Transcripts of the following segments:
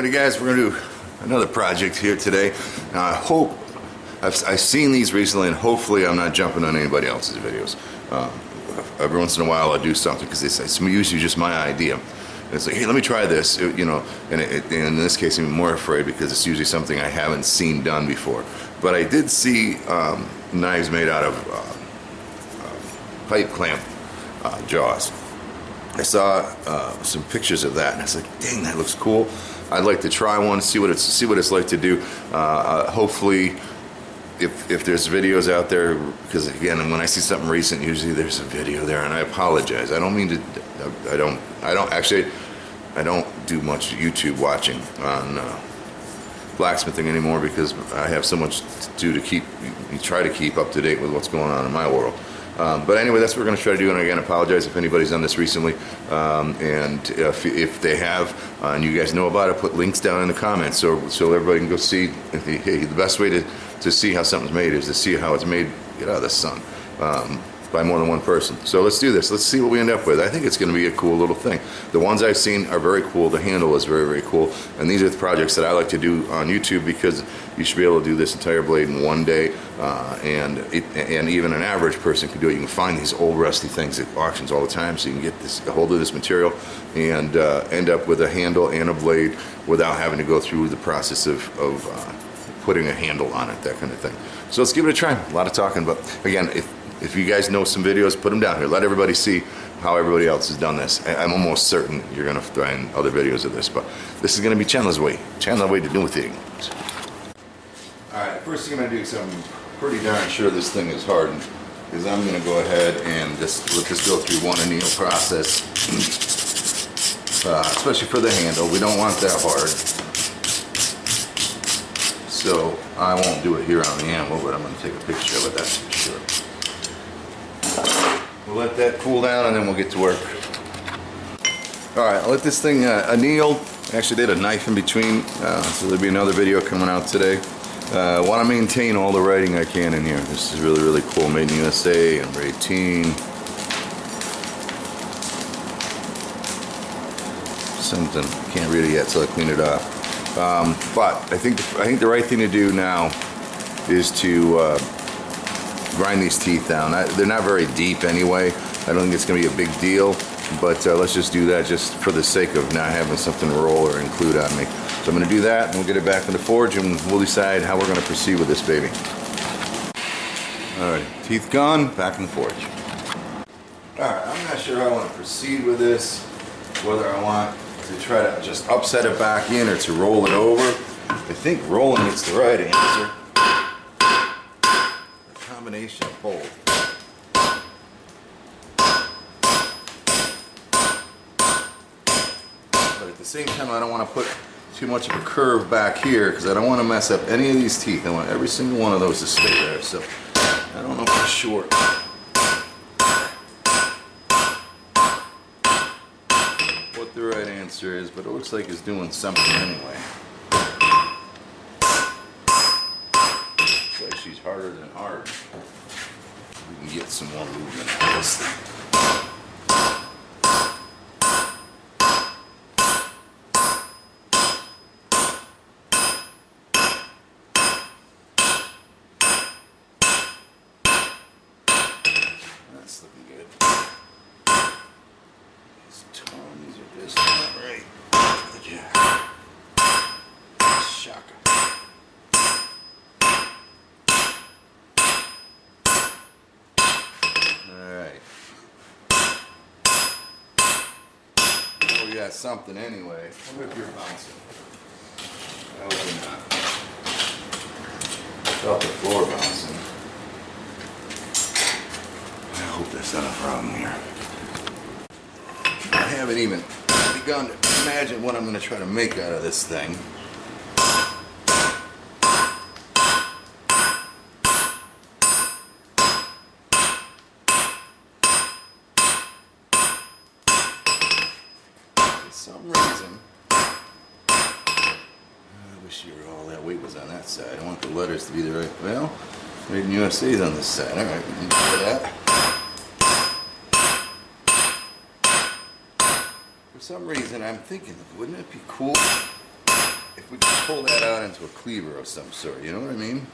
Alrighty guys, we're going to do another project here today. Now I hope, I've seen these recently and hopefully I'm not jumping on anybody else's videos. Every once in a while I do something because it's usually just my idea. And it's like, hey, let me try this, you know, and in this case I'm more afraid because it's usually something I haven't seen done before. But I did see knives made out of pipe clamp jaws. I saw some pictures of that and I was like, dang, that looks cool. I'd like to try one, see what it's like to do. Hopefully, if there's videos out there, because again, when I see something recent, usually there's a video there, and I apologize. I don't mean to. I don't do much YouTube watching on blacksmithing anymore because I have so much to do to try to keep up to date with what's going on in my world. But anyway, that's what we're going to try to do, and again, I apologize if anybody's done this recently, and if they have, and you guys know about it, put links down in the comments so everybody can go see. Hey, the best way to see how something's made is to see how it's made. Get out of the sun. By more than one person. So let's do this. Let's see what we end up with. I think it's going to be a cool little thing. The ones I've seen are very cool. The handle is very, very cool. And these are the projects that I like to do on YouTube because you should be able to do this entire blade in one day. And even an average person can do it. You can find these old rusty things at auctions all the time, so you can get a hold of this material and end up with a handle and a blade without having to go through the process of putting a handle on it, that kind of thing. So let's give it a try. A lot of talking, but again, if you guys know some videos, put them down here. Let everybody see how everybody else has done this. I'm almost certain you're going to find other videos of this, but this is going to be Chandler's way to do things. Alright, first thing I'm going to do is I'm pretty darn sure this thing is hardened, is I'm going to go ahead and just let this go through one anneal process, especially for the handle. We don't want that hard. So I won't do it here on the anvil, but I'm going to take a picture of it, that's for sure. We'll let that cool down and then we'll get to work. Alright, I'll let this thing anneal. I actually did a knife in between, so there'll be another video coming out today. I want to maintain all the writing I can in here. This is really, really cool. Made in USA, number 18. Something, can't read it yet till I clean it up. But I think the right thing to do now is to grind these teeth down. They're not very deep anyway. I don't think it's going to be a big deal, but let's just do that just for the sake of not having something to roll or include on me. So I'm going to do that, and we'll get it back in the forge, and we'll decide how we're going to proceed with this baby. Alright, teeth gone, back in the forge. Alright, I'm not sure how I want to proceed with this, whether I want to try to just upset it back in or to roll it over. I think rolling is the right answer. Combination of both. But at the same time, I don't want to put too much of a curve back here because I don't want to mess up any of these teeth. I want every single one of those to stay there. So I don't know for sure what the right answer is, but it looks like it's doing something anyway. Looks like she's harder than hard. We can get some more movement out of this thing. That's looking good. These are just not right. Shaka. We got something anyway. I wonder if you're bouncing. I hope you're not. I felt the floor bouncing. I hope that's not a problem here. I haven't even begun to imagine what I'm going to try to make out of this thing. For some reason, I wish all that weight was on that side. I want the letters to be the right. Well, Made in USA is on this side. All right, we can do that. For some reason, I'm thinking, wouldn't it be cool if we could pull that out into a cleaver of some sort, you know what I mean?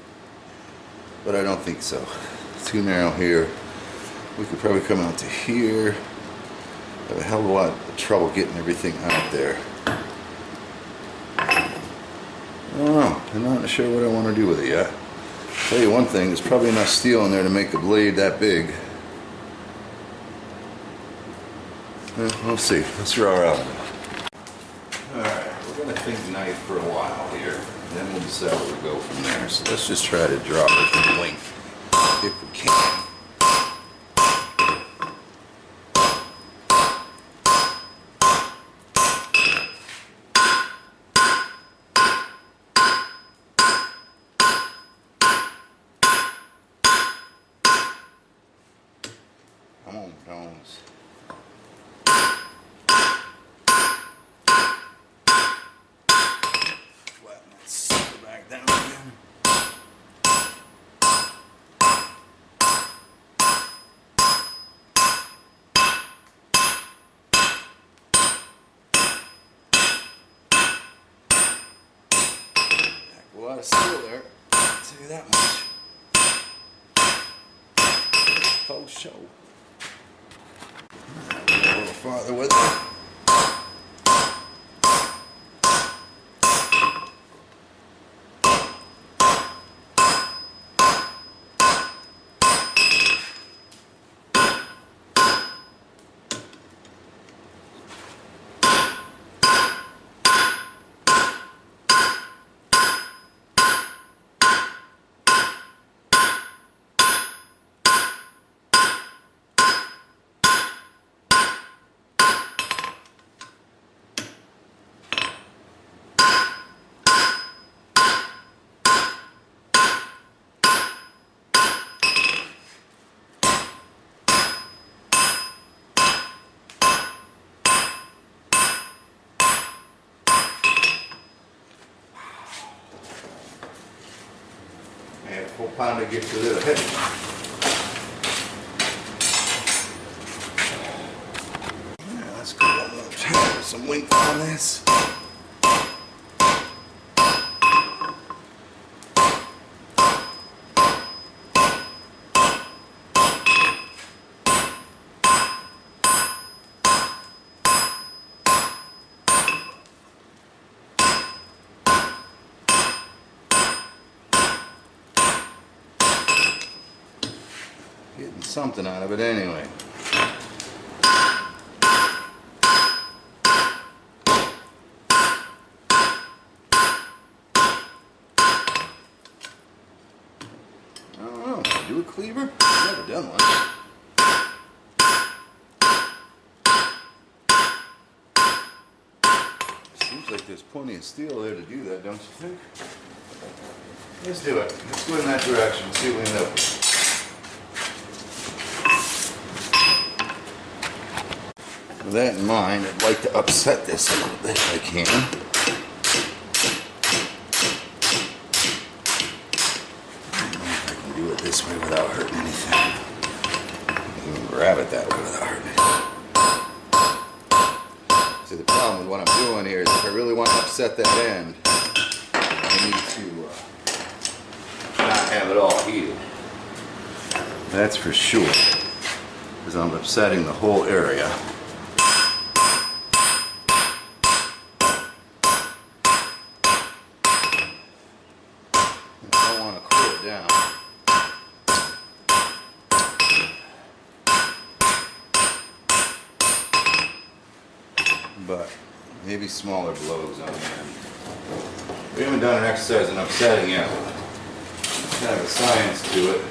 But I don't think so. It's too narrow here. We could probably come out to here. I have a hell of a lot of trouble getting everything out there. I don't know. I'm not sure what I want to do with it yet. I'll tell you one thing, there's probably enough steel in there to make the blade that big. We'll see. Let's draw her out. Alright, we're going to think knife for a while here. Then we'll decide where we go from there. So let's just try to draw her from length if we can. Come on, Jones. Flatten that sucker back down again. Heck, a lot of steel there. I'll tell you that much. Faux show. A little farther with it. Full pound to get to the head. Yeah, let's go one more time with some length on this. Getting something out of it anyway. I don't know, can I do a cleaver? I've never done one. Seems like there's plenty of steel there to do that, don't you think? Let's do it. Let's go in that direction and see what we end up with. With that in mind, I'd like to upset this a little bit if I can. I don't know if I can do it this way without hurting anything. I can even grab it that way without hurting it. See, the problem with what I'm doing here is if I really want to upset that end, I need to not have it all heated. That's for sure, because I'm upsetting the whole area. Down. But maybe smaller blows on the end. We haven't done an exercise in upsetting yet. There's kind of a science to it.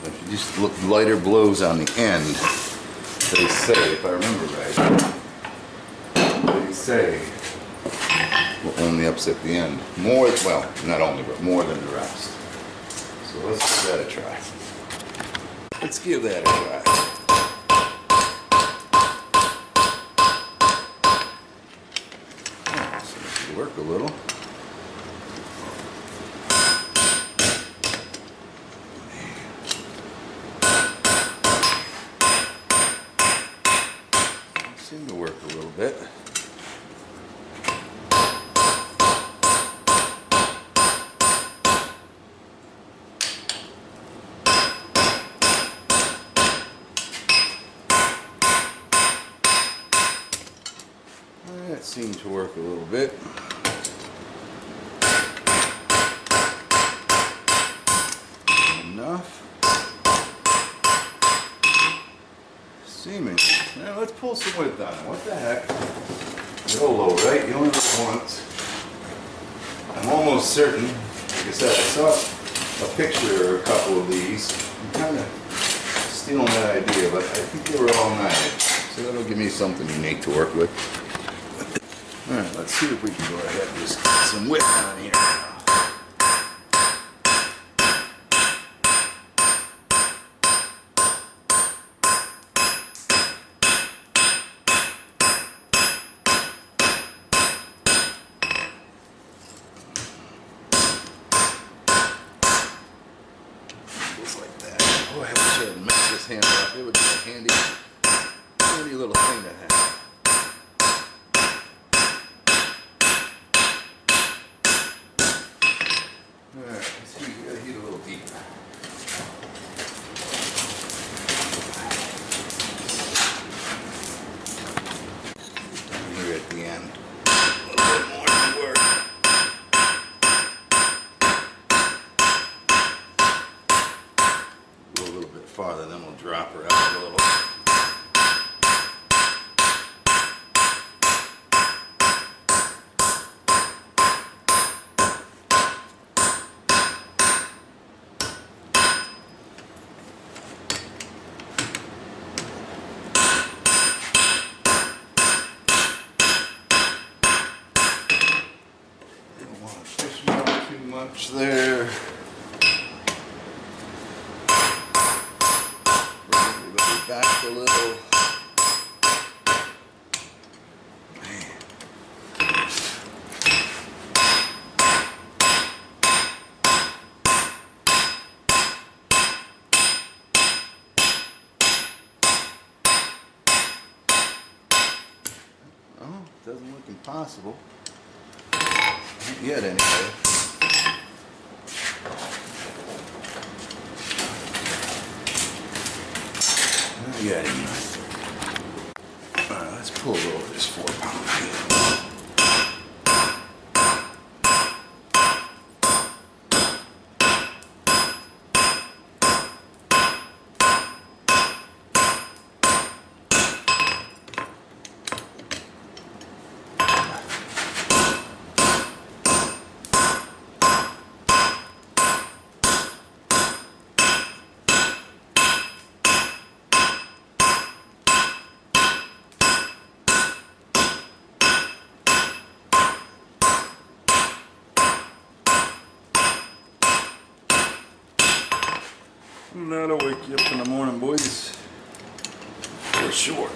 If you just look lighter blows on the end, they say, if I remember right, they say will only upset the end more, well, not only, but more than the rest. So let's give that a try. Let's give that a try. Oh, so this should work a little. Seem to work a little bit. seem to work a little bit. Enough. Seaming. Now let's pull some width on it. What the heck? YOLO, right? You only live once. I'm almost certain, like I said, I saw a picture or a couple of these. I'm kind of stealing that idea, but I think they were all nice. So that'll give me something unique to work with. Alright, let's see if we can go ahead and just get some width on here. Just like that. Oh, I wish I had messed this handle up. It would be a handy little thing to have. Alright, let's heat. We gotta heat a little deeper. Down here at the end. A little bit more to work. Go a little bit farther, then we'll drop her out a little. Much there. Bring everybody back a little. Man. Oh, doesn't look impossible. Not yet, anyway. Yeah, alright, let's pull over this 4-pound here. That'll wake you up in the morning, boys. For sure.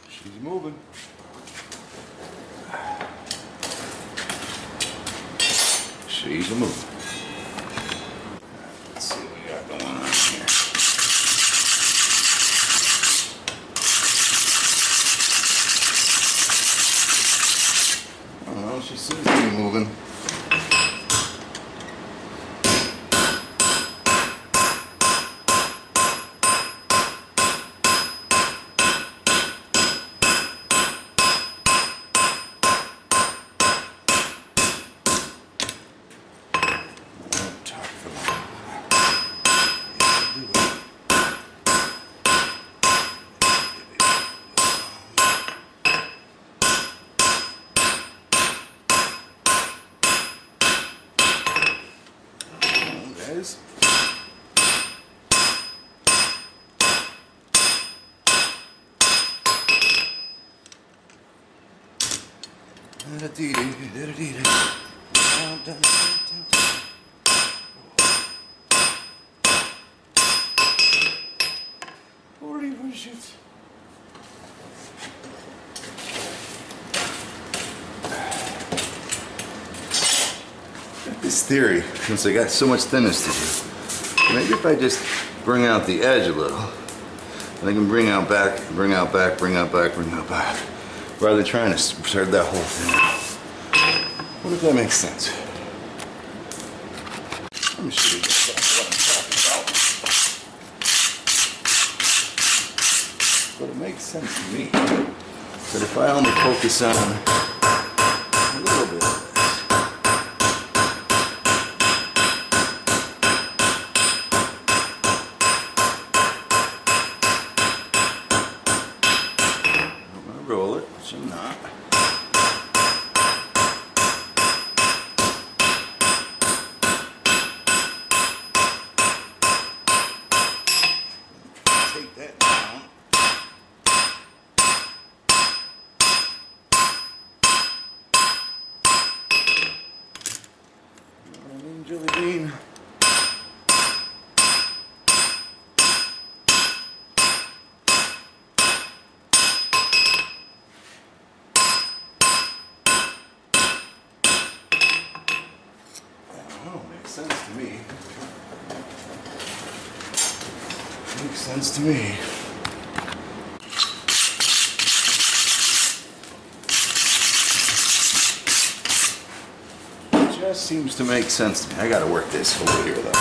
She's moving. She's a move. Let's see what we got going on here. I don't know, she seems to be moving. Guys. Holy shit. This theory, since I got so much thinness to do, maybe if I just bring out the edge a little, And I can bring out back, bring out back, bring out back, bring out back. Rather than trying to start that whole thing. What if that makes sense? Let me show you guys what I'm talking about. But it makes sense to me. But if I only focus on a little bit of this. I'm gonna roll it, which I'm not. Take that down. You know what I mean, Jelly Bean? Makes sense to me. Makes sense to me. It just seems to make sense to me. I gotta work this over here though.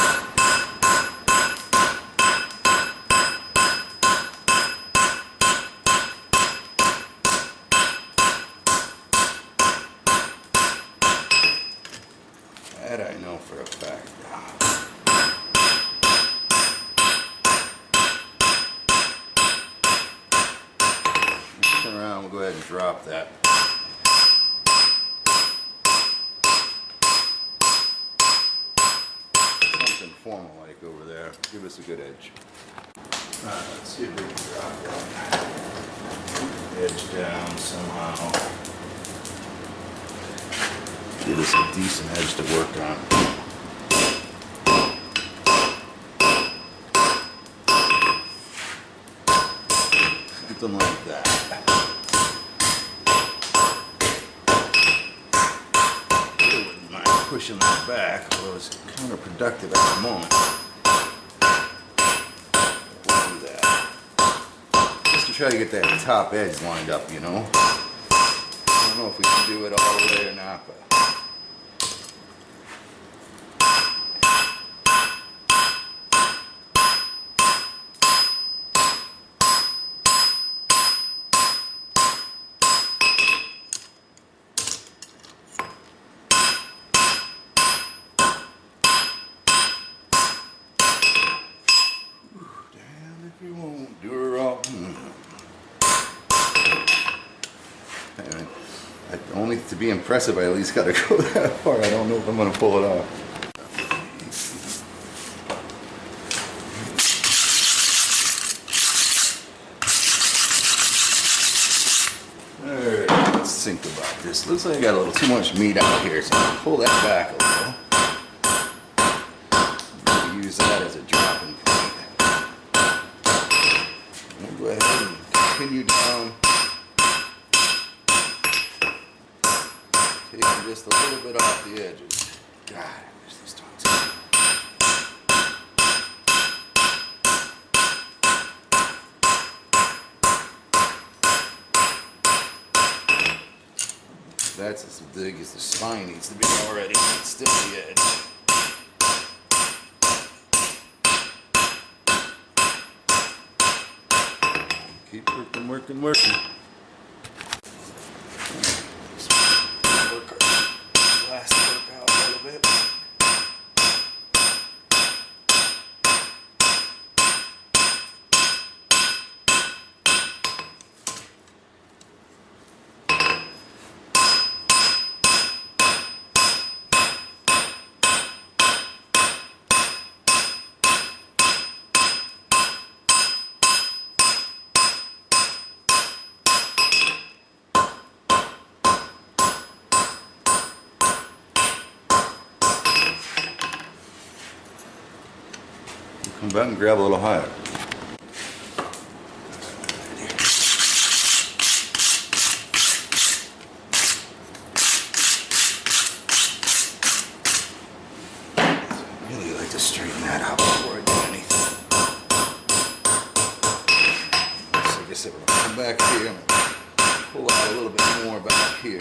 That I know for a fact. Turn around, we'll go ahead and drop that. Something formal like over there. Give us a good edge. Alright, let's see if we can drop that edge down somehow. Give us a decent edge to work on. Something like that. I wouldn't mind pushing that back, although it's counterproductive at the moment. We'll do that. Just to try to get that top edge lined up, you know. I don't know if we can do it all the way or not, but you won't do it wrong. Only to be impressive, I at least gotta go that far. I don't know if I'm gonna pull it off. Alright, let's think about this. Looks like I got a little too much meat out here, so I'm gonna pull that back a little. Use that as a dropping point. We'll go ahead and continue down. Taking just a little bit off the edges. God, I wish these tongs. That's as big as the spine needs to be already. It's still the edge. Keep working, working, working. Work our last work out a little bit. Come back and grab a little higher. I really like to straighten that out before I do anything. said, we're gonna come back here and pull out a little bit more back here.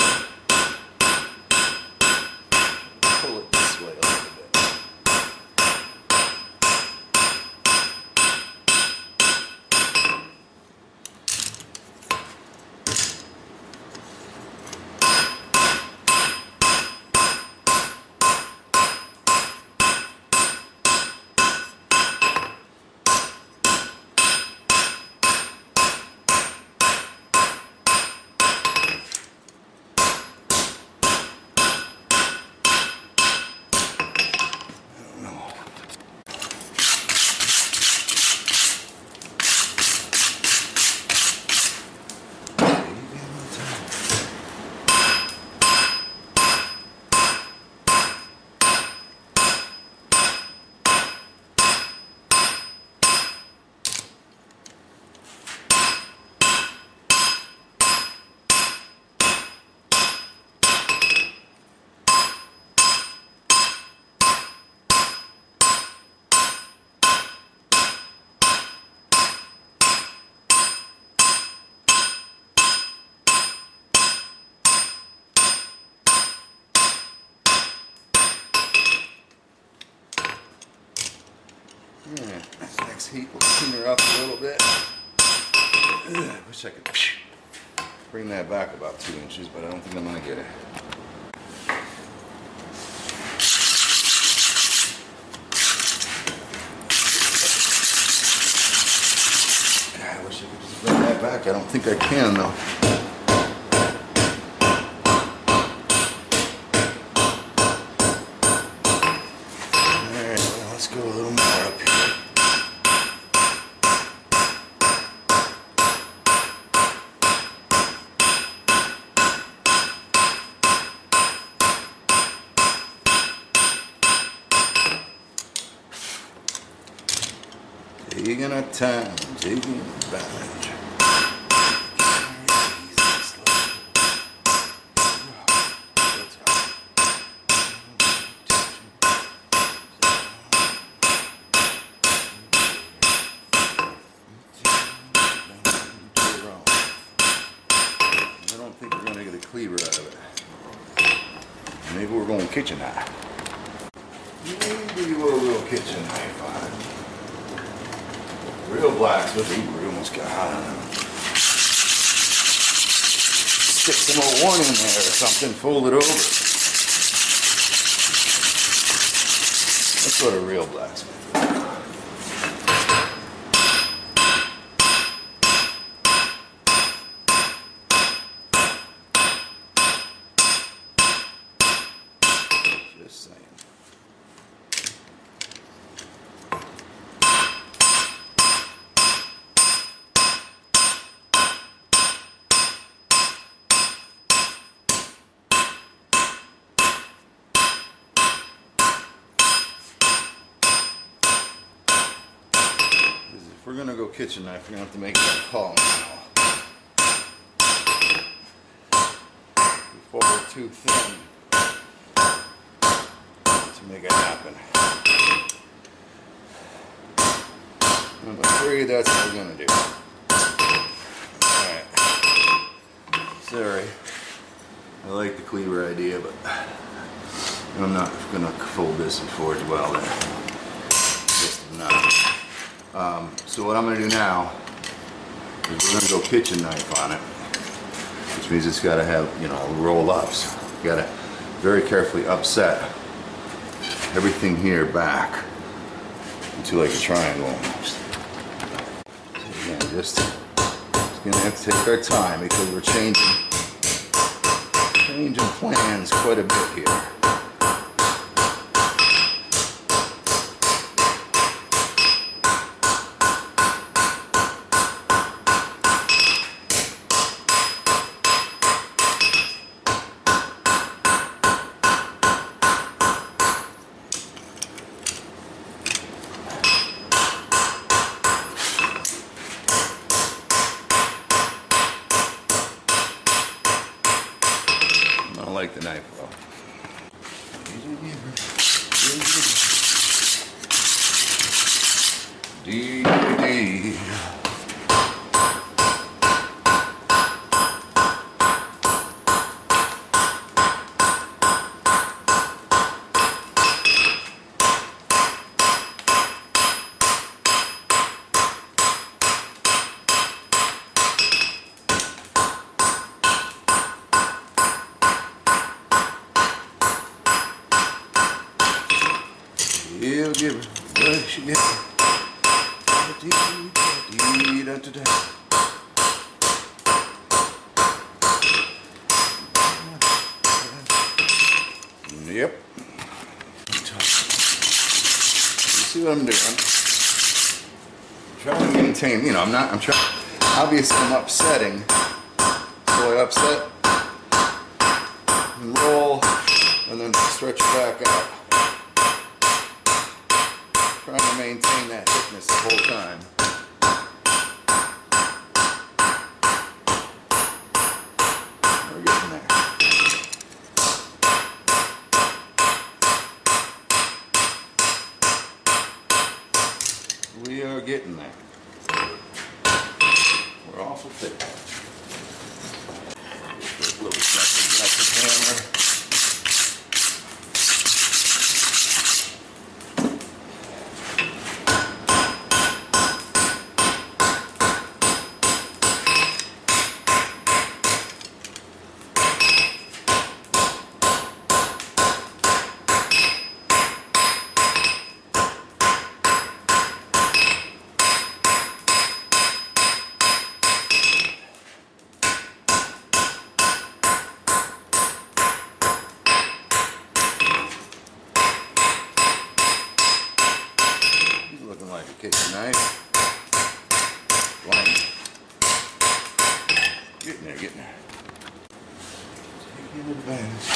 Pull it this way a little bit. This next heat will clean her up a little bit. I wish I could bring that back about 2 inches, but I don't think I'm going to get it. I wish I could just bring that back. I don't think I can though. Let's go a little more up here. Taking our time, taking advantage. I don't think we're going to get a cleaver out of it. Maybe we're going kitchen knife. Maybe we'll go kitchen knife on it. Real blacksmith, we almost got, I don't know. Stick some old one in there or something, fold it over. That's what a real blacksmith is. Just saying. If we're gonna go kitchen knife, we're gonna have to make that call now. Before we're too thin to make it happen. I'm afraid that's what we're gonna do. Alright. Sorry. I like the cleaver idea, but I'm not gonna fold this and forge well there. Just not. So what I'm going to do now is we're going to go kitchen knife on it, which means it's got to have, you know, roll-ups. You got to very carefully upset everything here back into like a triangle almost. So again, just going to have to take our time because we're changing plans quite a bit here. I like the knife though. Yep. You see what I'm doing? Trying to maintain, you know, I'm trying, obviously I'm upsetting, so I upset and roll and then stretch it back out. Trying to maintain that thickness the whole time. We're getting there. We are getting there. We're awful thick. A little aggressive hammer. Looking like a kitchen knife. Blank. Getting there, getting there. Taking advantage.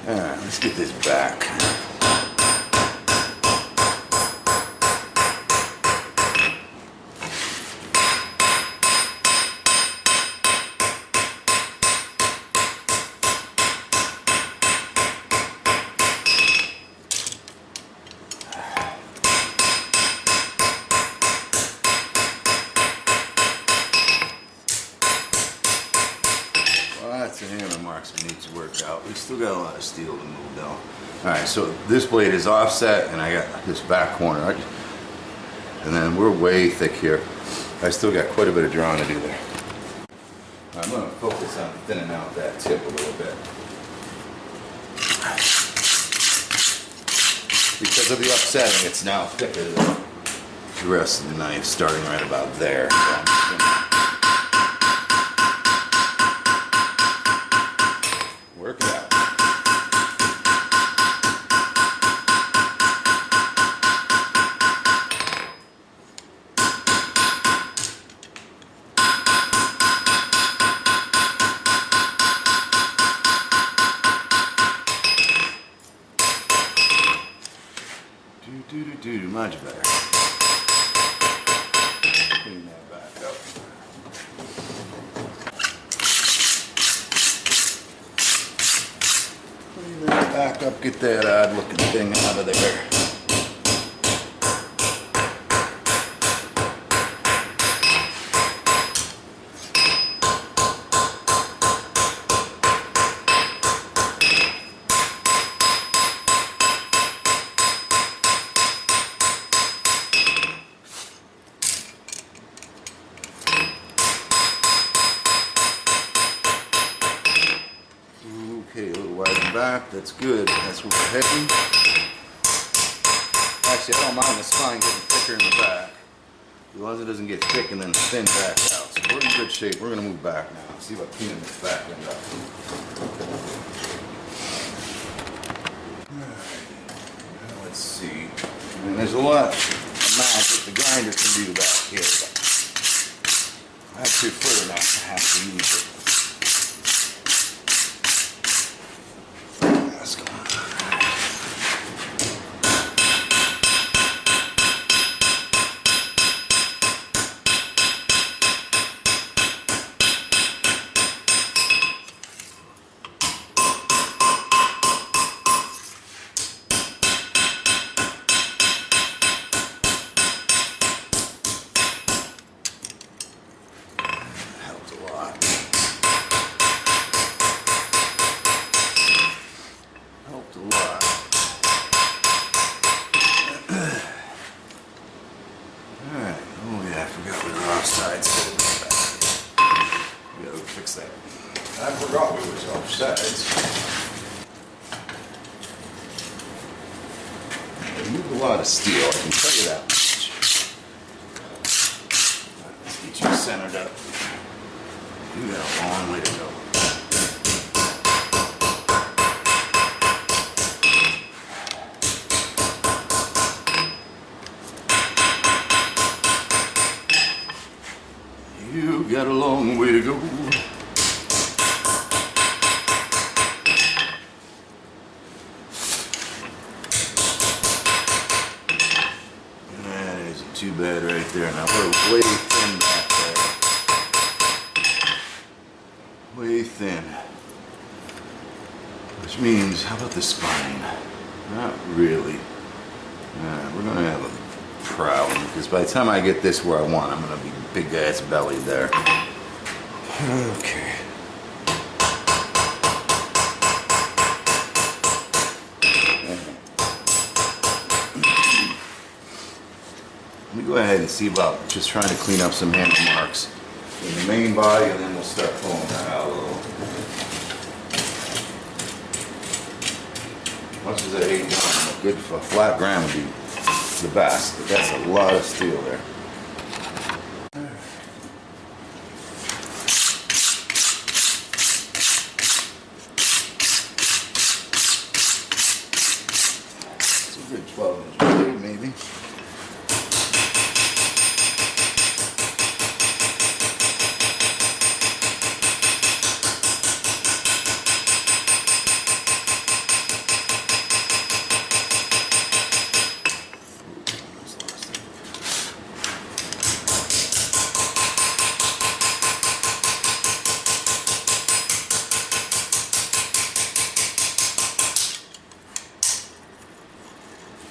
Alright, let's get this back. That's the hammer marks we need to work out. We still got a lot of steel to move though. Alright, so this blade is offset and I got this back corner. And then we're way thick here. I still got quite a bit of drawing to do there. I'm going to focus on thinning out that tip a little bit. Because of the upsetting, it's now thicker than the rest of the knife, starting right about there. So I'm just gonna work it out. Do much better. Clean that back up. Clean that back up, get that odd looking thing out of there. Okay, a little wider back, that's good. That's what we're heading. Actually, I don't mind the spine getting thicker in the back, as long as it doesn't get thick and then thin back out. So we're in good shape. We're going to move back now. See about cleaning this back end up. Alright, let's see. I mean, there's a lot of amount that the grinder can do back here, but I prefer not to have to use it. I forgot we was offsides. I moved a lot of steel, I can tell you that much. Let's get you centered up. You got a long way to go. You got a long way to go. That isn't too bad right there. Now we're way thin back there. Way thin. Which means, how about the spine? Not really. We're going to have a problem because by the time I get this where I want, I'm going to be big ass belly there. Okay. Let me go ahead and see about just trying to clean up some handle marks in the main body, and then we'll start pulling that out a little. Much as I hate doing a good flat ground would be the best, but that's a lot of steel there. It's a good 12-inch blade, maybe.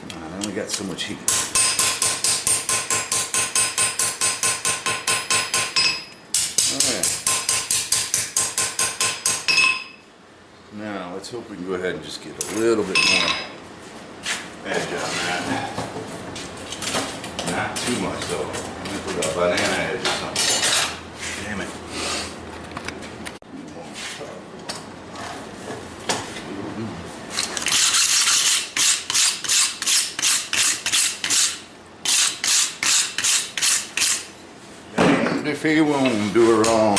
I only got so much heat. Alright. Now let's hope we can go ahead and just get a little bit more edge on that. Not too much though. I'm going to put a banana edge or something. Damn it. If he won't do it wrong.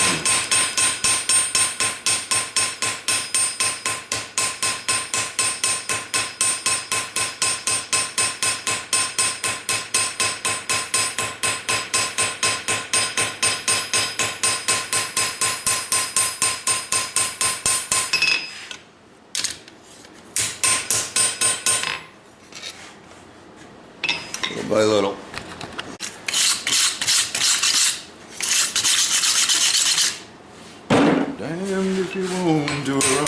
Little by little. Damned if you won't do it wrong.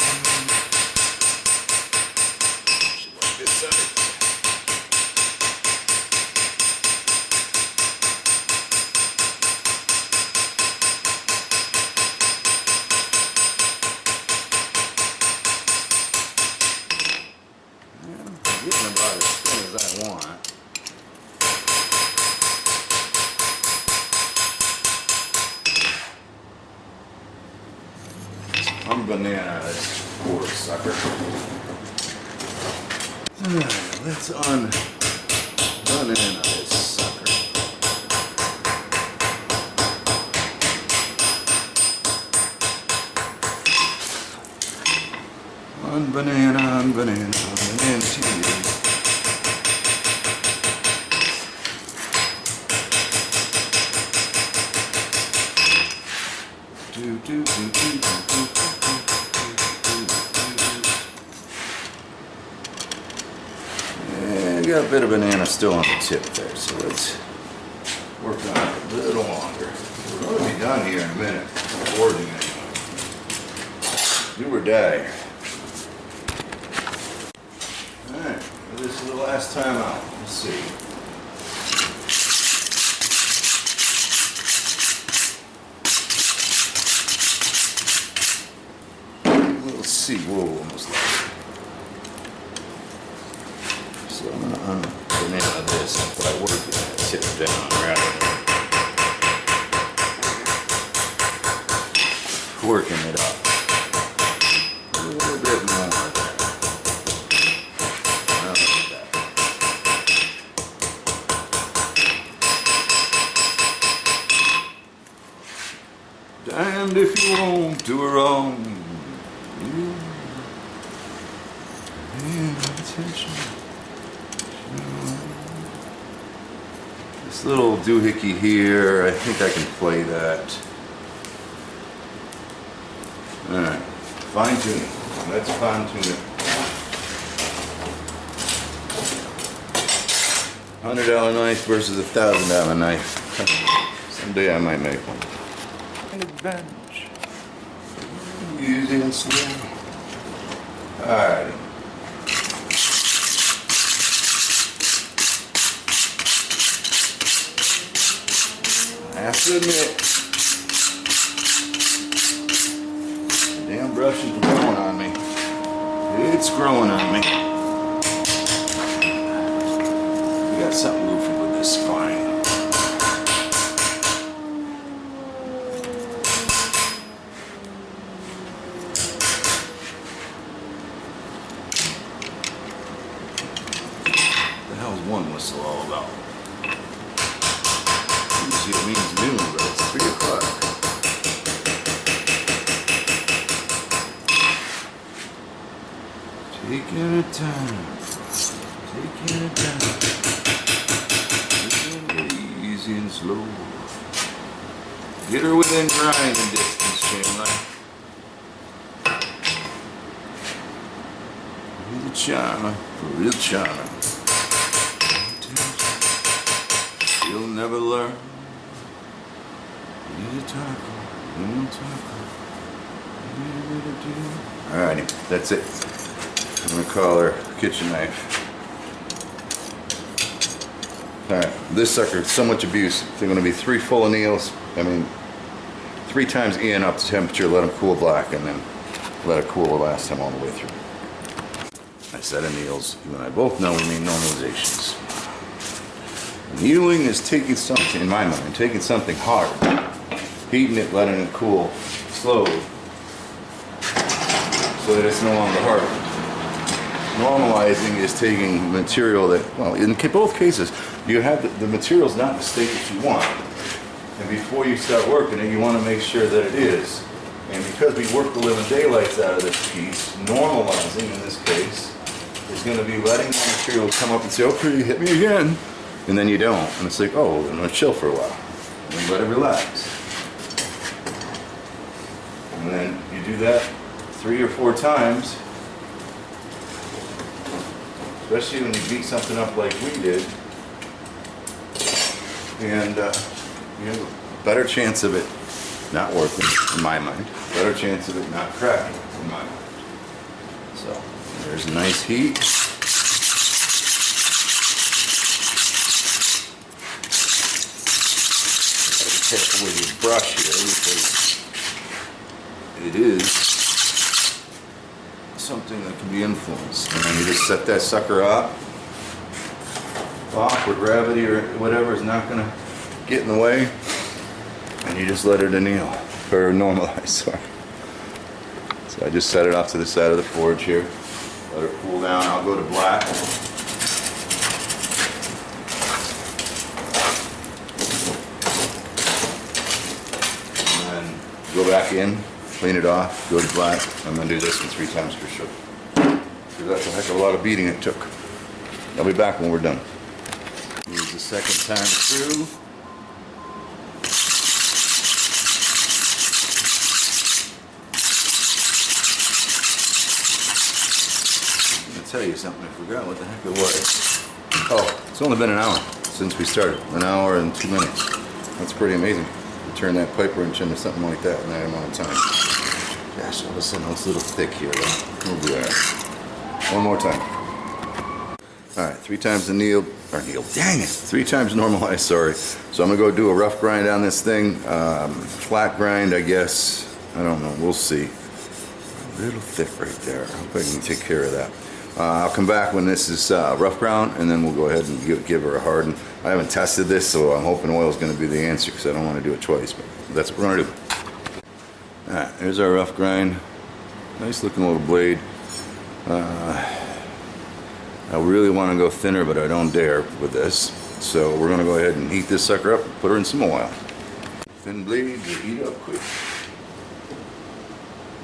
Like this side. Yeah, I'm getting about as thin as I want. I'm banana this poor sucker. Let's banana this sucker. Banana to you. Got a bit of banana still on the tip there, so let's work on it a little longer. We're going to be done here in a minute. Forging it. Do or die. Alright, this is the last time out. Let's see. We'll see. Whoa, almost lost it. So I'm going to unbanana this and I work it tip down rather than working it up. A little bit more there. Now look at that. damned if you won't do her wrong. Attention. This little doohickey here, I think I can play that. Alright, fine tuning. Let's fine tune it. $100 knife versus $1,000 knife. Someday I might make one. An advantage. Easy and slow. Alright. I have to admit, the damn brush is growing on me. It's growing on me. We got something goofy with this spine. What the hell is one whistle all about? Usually it means noon, but it's 3 o'clock. Taking her time. Taking her time. Taking it easy and slow. Get her within grinding distance, Chandler. Real China, real China. You'll never learn. Alrighty, that's it. I'm gonna call her kitchen knife. Alright, this sucker is so much abuse. They're gonna be 3 full anneals. I mean, 3 times in up to temperature, let them cool black, and then let it cool the last time all the way through. I said anneals, you and I both know we mean normalizations. Annealing is taking something, in my mind, taking something hard, heating it, letting it cool slowly, so that it's no longer hardened. Normalizing is taking material that, well, in both cases, you have the material's not in the state that you want. And before you start working it, you want to make sure that it is. And because we work the living daylights out of this piece, normalizing in this case, is going to be letting the material come up and say, okay, you hit me again. And then you don't. And it's like, oh, I'm going to chill for a while. And then let it relax. And then you do that 3 or 4 times. Especially when you beat something up like we did. And you have a better chance of it not working, in my mind. Better chance of it not cracking, in my mind. So, there's a nice heat. Be careful with your brush here, because it is something that can be influenced. And then you just set that sucker up. Off where gravity or whatever is not going to get in the way. And you just let it anneal. Or normalize, sorry. So I just set it off to the side of the forge here. Let it cool down. I'll go to black. And then go back in, clean it off, go to black. I'm going to do this one 3 times for sure. Because that's a heck of a lot of beating it took. I'll be back when we're done. Here's the second time through. I'm going to tell you something, I forgot what the heck it was. Oh, it's only been an hour since we started. 1 hour and 2 minutes. That's pretty amazing. To turn that pipe wrench into something like that in that amount of time. Gosh, all of a sudden it's a little thick here though. We'll be alright. One more time. Alright, 3 times annealed, or annealed, dang it, 3 times normalized, sorry. So I'm going to go do a rough grind on this thing, flat grind I guess, I don't know, we'll see. A little thick right there, I hope I can take care of that. I'll come back when this is rough ground, and then we'll go ahead and give her a harden. I haven't tested this, so I'm hoping oil is going to be the answer, because I don't want to do it twice, but that's what we're going to do. Alright, here's our rough grind, nice looking little blade. I really want to go thinner, but I don't dare with this. So we're going to go ahead and heat this sucker up, put her in some oil. Thin blade to heat up quick.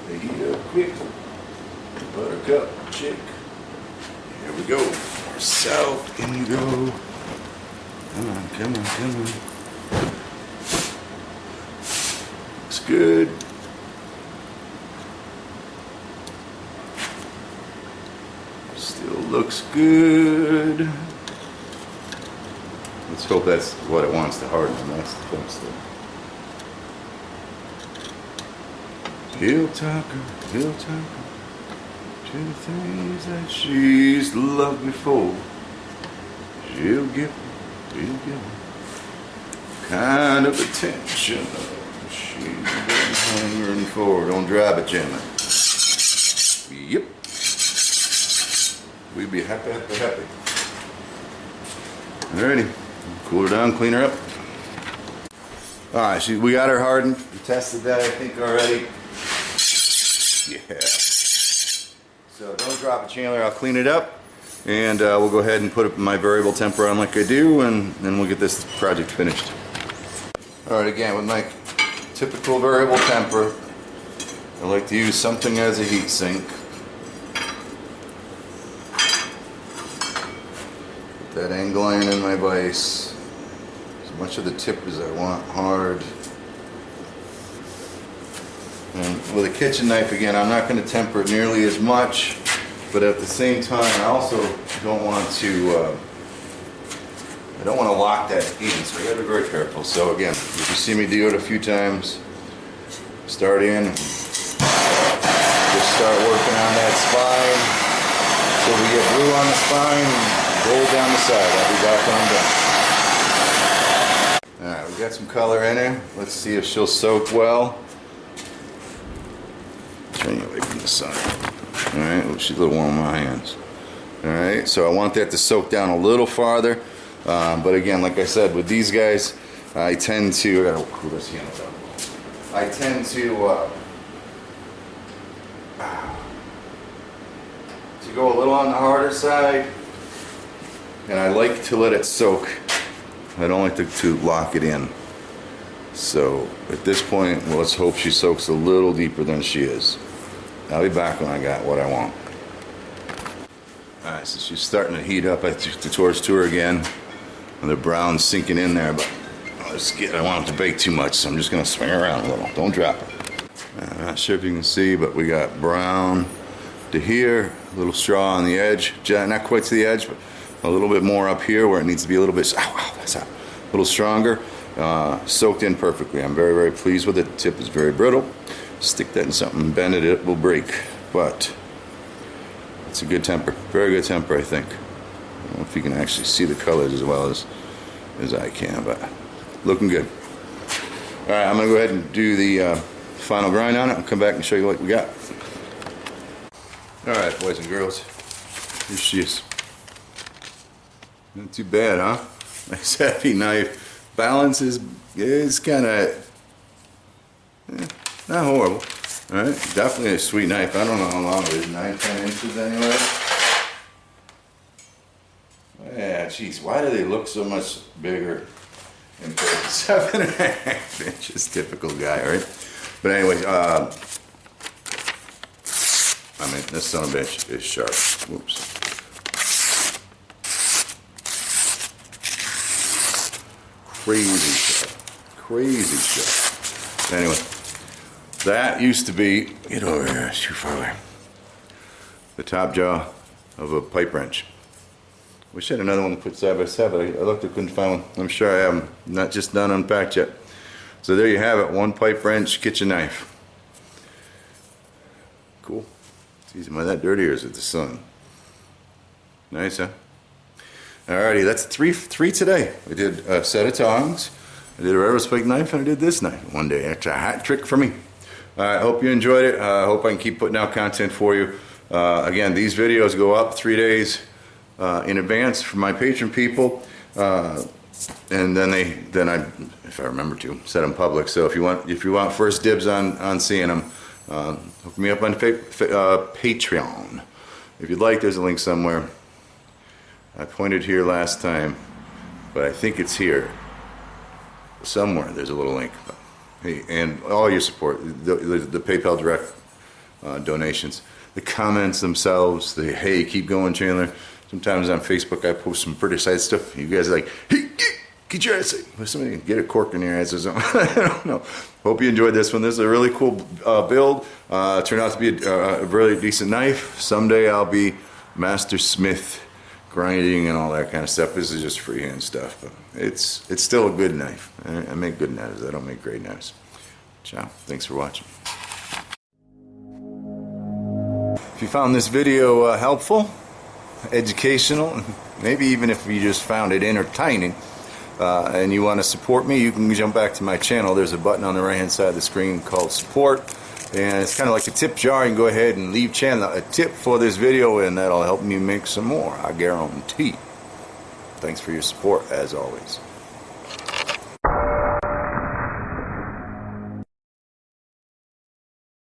They heat up quick. Buttercup chick. Here we go. More south. In you go. Come on, come on, come on. Looks good. Still looks good. Let's hope that's what it wants to harden. That's the thing still. He'll talk to the things that she's loved before. She'll give kind of attention she's been hungering for. Don't drive it, Jimmy. Yep. We'd be happy, happy, happy. Alrighty. Cool her down, clean her up. Alright, we got her hardened. We tested that, I think, already. Yeah. So don't drop it, Chandler. I'll clean it up. And we'll go ahead and put my variable temper on like I do, and then we'll get this project finished. Alright, again, with my typical variable temper, I like to use something as a heat sink. Put that angle iron in my vise. As much of the tip as I want hard. And with a kitchen knife, again, I'm not going to temper it nearly as much. But at the same time, I also don't want to lock that in, so you gotta be very careful. So again, if you see me do it a few times, start in, just start working on that spine, so we get glue on the spine, and roll down the side. I'll be back when I'm done. Alright, we got some color in her. Let's see if she'll soak well. Turn you away from the sun. Alright, she's a little warm on my hands. Alright, so I want that to soak down a little farther. But again, like I said, with these guys, I tend to, I gotta cool this handle down. I tend to go a little on the harder side, and I like to let it soak. I don't like to lock it in. So at this point, well, let's hope she soaks a little deeper than she is. I'll be back when I got what I want. Alright, so she's starting to heat up. I took the torch to her again. And the brown's sinking in there, but I don't want it to bake too much, so I'm just going to swing her around a little. Don't drop it. I'm not sure if you can see, but we got brown to here, a little straw on the edge. Not quite to the edge, but a little bit more up here where it needs to be a little bit, that's a little stronger. Soaked in perfectly. I'm very, very pleased with it. The tip is very brittle. Stick that in something, bend it, it will break. But it's a good temper. Very good temper, I think. I don't know if you can actually see the colors as well as I can, but looking good. Alright, I'm going to go ahead and do the final grind on it. I'll come back and show you what we got. Alright, boys and girls. Here she is. Not too bad, huh? Nice heavy knife. Balance is kind of not horrible. Alright, definitely a sweet knife. I don't know how long it is, 9-10 inches anyway. Yeah, jeez, why do they look so much bigger in person? 7.5 inches, typical guy, right? But anyway, I mean, this son of a bitch is sharp. Whoops. Crazy sharp. Crazy sharp. Anyway, that used to be, get over here, it's too far away, the top jaw of a pipe wrench. Wish I had another one to put side by side, but I looked, I couldn't find one. I'm sure I have them, not just done unpacked yet. So there you have it, one pipe wrench kitchen knife. Cool. It's easy. Am I that dirty or is it the sun? Nice, huh? Alrighty, that's three today. I did a set of tongs, I did a railroad spike knife, and I did this knife one day. That's a hat trick for me. I hope you enjoyed it. I hope I can keep putting out content for you. Again, these videos go up 3 days in advance for my patron people, and then I, if I remember to, set them public. So if you want first dibs on seeing them, hook me up on Patreon. If you'd like, there's a link somewhere. I pointed here last time, but I think it's here somewhere. There's a little link. Hey, and all your support, the PayPal direct donations. The comments themselves, the hey, keep going, Chandler. Sometimes on Facebook I post some pretty side stuff. You guys are like, hey, get your ass. Somebody get a cork in your ass or something. I don't know. Hope you enjoyed this one. This is a really cool build. Turned out to be a really decent knife. Someday I'll be master smith, grinding and all that kind of stuff. This is just freehand stuff, but it's still a good knife. I make good knives. I don't make great knives. Ciao. Thanks for watching. If you found this video helpful, educational, maybe even if you just found it entertaining, and you want to support me, you can jump back to my channel. There's a button on the right hand side of the screen called support, and it's kind of like a tip jar. You can go ahead and leave Chandler a tip for this video, and that'll help me make some more, I guarantee. Thanks for your support as always.